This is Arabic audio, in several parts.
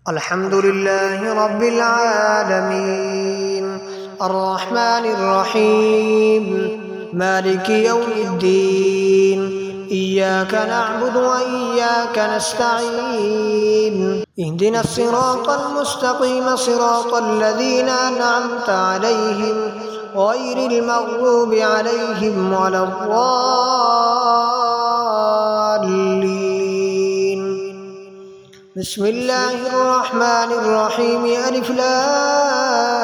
الحمد لله رب العالمين الرحمن الرحيم مالك يوم الدين إياك نعبد وإياك نستعين اهدنا الصراط المستقيم صراط الذين أنعمت عليهم غير المغضوب عليهم ولا الضالين. بسم الله الرحمن الرحيم ألف لام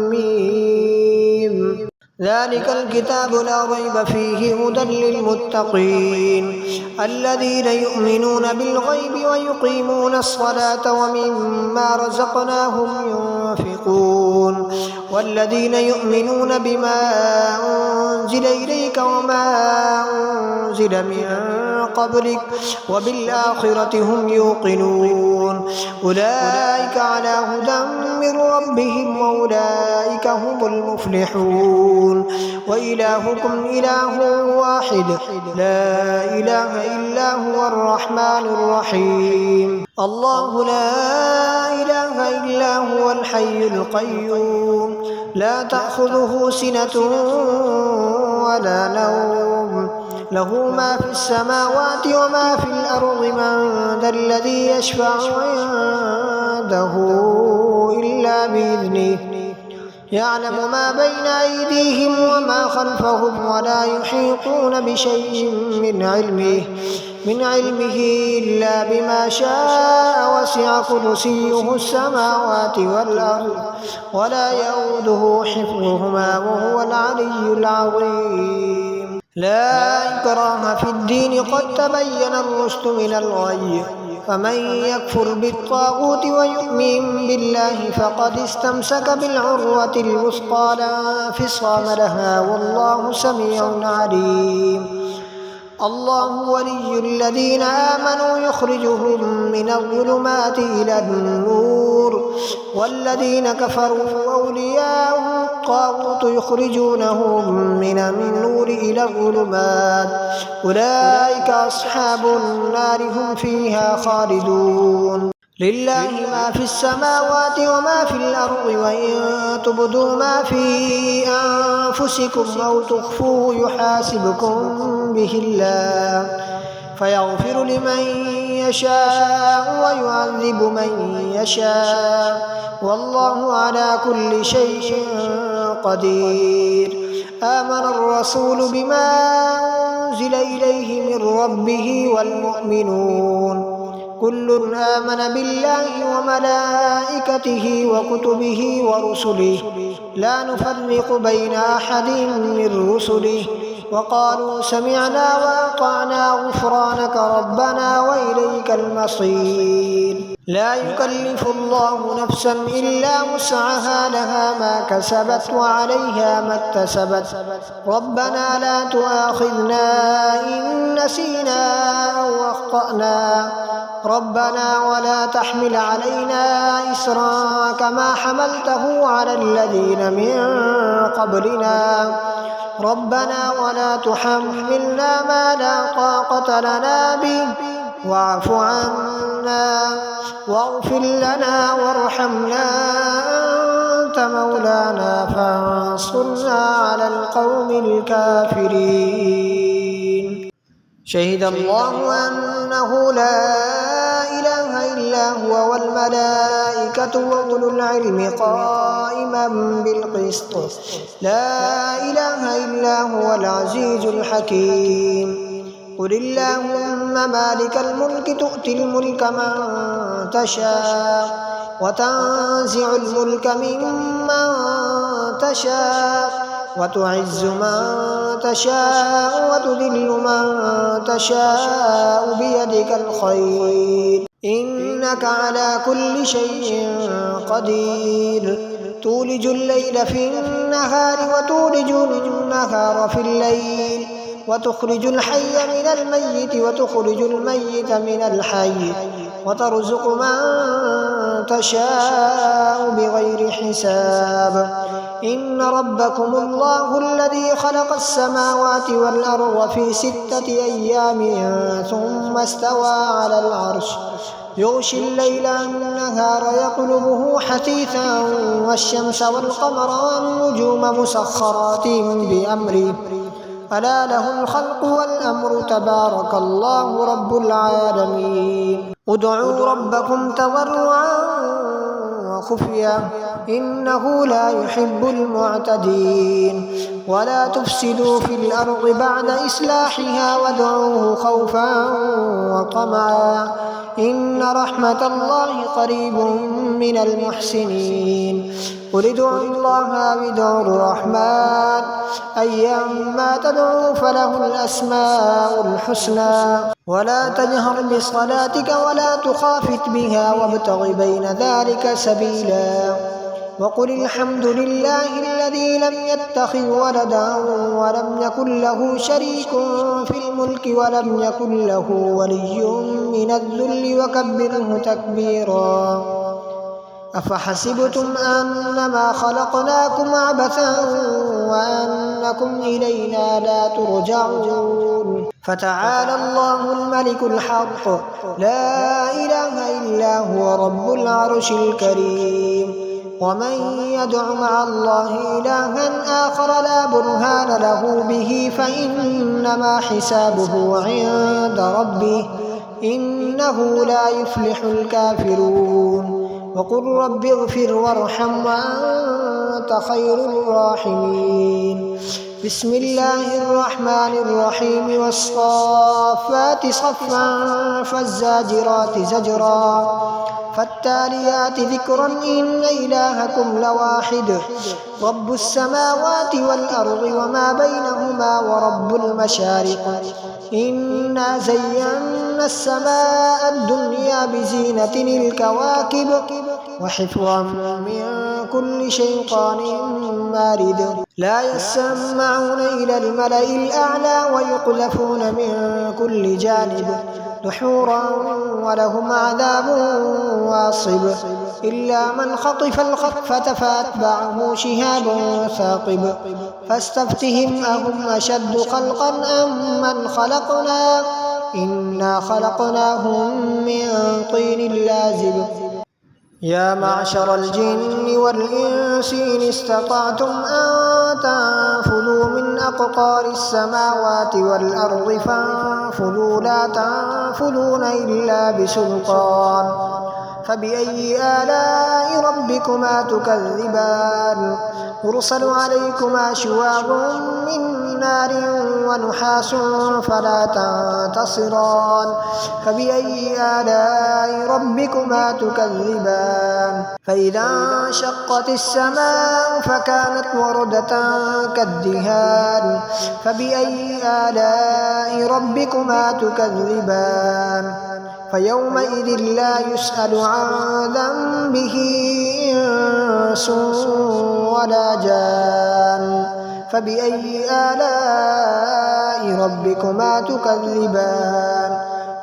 ميم ذلك الكتاب لا ريب فيه هدى للمتقين الذين يؤمنون بالغيب ويقيمون الصلاة ومما رزقناهم ينفقون والذين يؤمنون بما أنزل إليك وما أنزل من قبلك وبالآخرة هم يوقنون أولئك على هدى من ربهم وأولئك هم المفلحون وإلهكم إله واحد لا إله إلا هو الرحمن الرحيم الله لا إله إلا هو الحي القيوم لا تأخذه سنة ولا نوم له ما في السماوات وما في الأرض من ذا الذي يشفع عنده إلا بإذنه يعلم ما بين أيديهم وما خلفهم ولا يحيطون بشيء من علمه إلا بما شاء وسع كرسيه السماوات والأرض ولا يؤوده حفظهما وهو العلي العظيم لا إكراه في الدين قد تبين الرشد من الغي فمن يكفر بالطاغوت ويؤمن بالله فقد استمسك بالعروة الوثقى لا انفصام لها والله سميع عليم الله ولي الذين آمنوا يخرجهم من الظلمات إلى النور والذين كفروا أولياءهم الطاغوت يخرجونهم من النور إلى الظلمات أولئك أصحاب النار هم فيها خالدون لله ما في السماوات وما في الأرض وإن تبدوا ما في أنفسكم أو تخفوه يحاسبكم به الله فيغفر لمن يشاء ويعذب من يشاء والله على كل شيء قدير آمن الرسول بما أنزل إليه من ربه والمؤمنون كل آمن بالله وملائكته وكتبه ورسله لا نفرق بين أحد من رسله وقالوا سمعنا وأطعنا غفرانك ربنا وإليك المصير لا يكلف الله نفسا إلا وسعها لها ما كسبت وعليها ما اكتسبت ربنا لا تؤاخذنا إن نسينا أو أخطأنا ربنا ولا تحمل علينا إصرا كما حملته على الذين من قبلنا ربنا ولا تحملنا ما لا طاقة لنا به واعف عنا واغفر لنا وارحمنا أنت مولانا فانصرنا على القوم الكافرين شهد الله أنه لا إله إلا هو والملائكة وأولو العلم قائما بالقسط لا إله إلا هو العزيز الحكيم قل اللهم مالك الملك تؤتي الملك من تشاء وتنزع الملك ممن تشاء وتعز من تشاء وتذل من تشاء بيدك الخير إنك على كل شيء قدير تولج الليل في النهار وتولج النهار في الليل وتخرج الحي من الميت وتخرج الميت من الحي وترزق من تشاء بغير حساب إن ربكم الله الذي خلق السماوات والأرض في 6 أيام ثم استوى على العرش يغشي الليل النهار يطلبه حثيثا والشمس والقمر والنجوم مسخرات بأمره ألا له الخلق والأمر تبارك الله رب العالمين ادعوا ربكم تضرعا وخفيا إنه لا يحب المعتدين ولا تفسدوا في الأرض بعد إصلاحها وادعوه خوفا وطمعا إن رحمة الله قريب من المحسنين قل ادعوا الله أو ادعوا الرحمن أيما تدعوا فله الأسماء الحسنى ولا تجهر بصلاتك ولا تخافت بها وابتغ بين ذلك سبيلا وقل الحمد لله الذي لم يتخذ ولدا ولم يكن له شريك في الملك ولم يكن له ولي من الذل وكبره تكبيرا أفحسبتم أنما خلقناكم عبثا وأنكم إلينا لا ترجعون فتعالى الله الملك الحق لا إله إلا هو رب العرش الكريم ومن يدع مع الله إلها آخر لا برهان له به فإنما حسابه عند ربه إنه لا يفلح الكافرون وقل رب اغفر وارحم وأنت خير الراحمين بسم الله الرحمن الرحيم والصافات صفا فالزاجرات زجرا فالتاليات ذكرا إن إلهكم لواحد رب السماوات والأرض وما بينهما ورب المشارق إنا زينا السماء الدنيا بزينة الكواكب وحفظا من كل شيطان مارد لا يسمعون إلى الملأ الأعلى ويقذفون من كل جانب دحورا ولهم عذاب واصب إلا من خطف الخطفة فأتبعه شهاب ثاقب فاستفتهم أهم أشد خلقا أم من خلقنا إنا خلقناهم من طين لازب يا معشر الجن والإنس إن استطعتم أن تنفذوا من أقطار السماوات والأرض فانفذوا لا تنفذون إلا بسلطان فبأي آلاء ربكما تكذبان يرسل عليكما شواظ من نار ونحاس فلا تنتصران فبأي آلاء ربكما تكذبان فإذا انشقت السماء فكانت وردة كالدهان فبأي آلاء ربكما تكذبان فيومئذ لا يسأل عن ذنبه إنس ولا جان فبأي آلاء ربكما تكذبان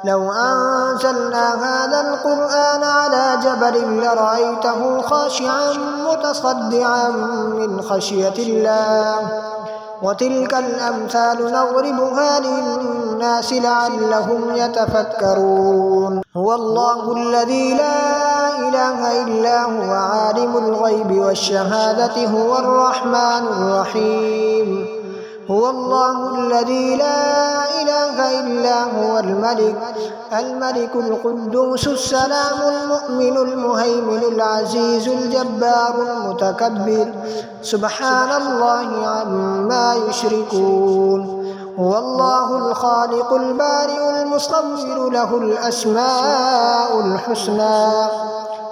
لو أنزلنا هذا القرآن على جبل لرأيته خاشعا متصدعا من خشية الله وتلك الأمثال نضربها للناس لعلهم يتفكرون هو الله الذي لا إله إلا هو عالم الغيب والشهادة هو الرحمن الرحيم هو الله الذي لا إله إلا هو الملك القدوس السلام المؤمن المهيمن العزيز الجبار المتكبر سبحان الله عما يشركون هو الله الخالق البارئ المصور له الأسماء الحسنى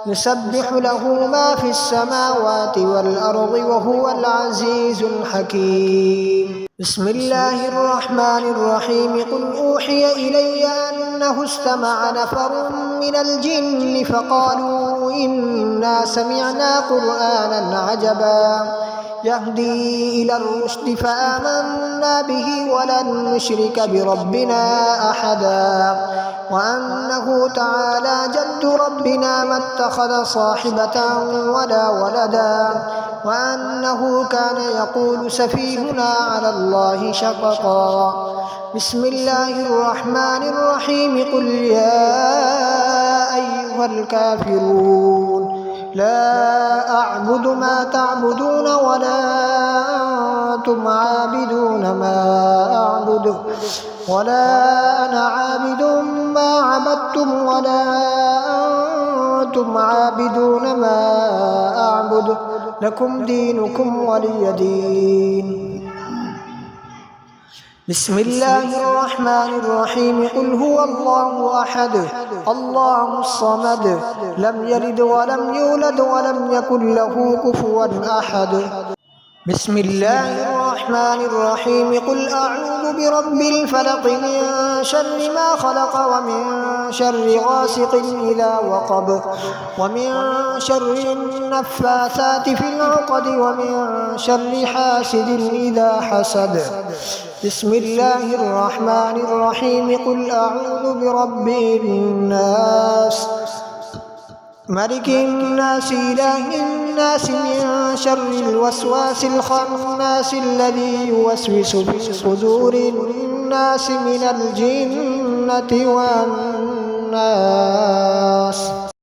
يسبح له ما في السماوات والأرض وهو العزيز الحكيم بسم الله الرحمن الرحيم قل أوحي إلي أنه استمع نفر من الجن فقالوا إنا سمعنا قرآنا عجبا يهدي إلى الرشد فآمنا به ولن نشرك بربنا أحدا وأنه تعالى جد ربنا ما اتخذ صاحبة ولا ولدا وأنه كان يقول سفيهنا على الله شططا بسم الله الرحمن الرحيم قل يا أيها الكافرون لا أعبد ما تعبدون ولا أنتم عابدون ما أعبد ولا أنا عابد ما عبدتم ولا أنتم عابدون ما أعبد لكم دينكم ولي دين. بسم الله الرحمن الرحيم قل هو الله أحد الله الصمد لم يلد ولم يولد ولم يكن له كفوا أحد. بسم الله الرحمن الرحيم قل أعوذ برب الفلق من شر ما خلق ومن شر غاسق إذا وقب ومن شر النفاثات في العقد ومن شر حاسد إذا حسد. بسم الله الرحمن الرحيم قل أعوذ برب الناس ملك الناس إله الناس من شر الوسواس الخناس الذي يوسوس في صدور الناس من الجنة والناس.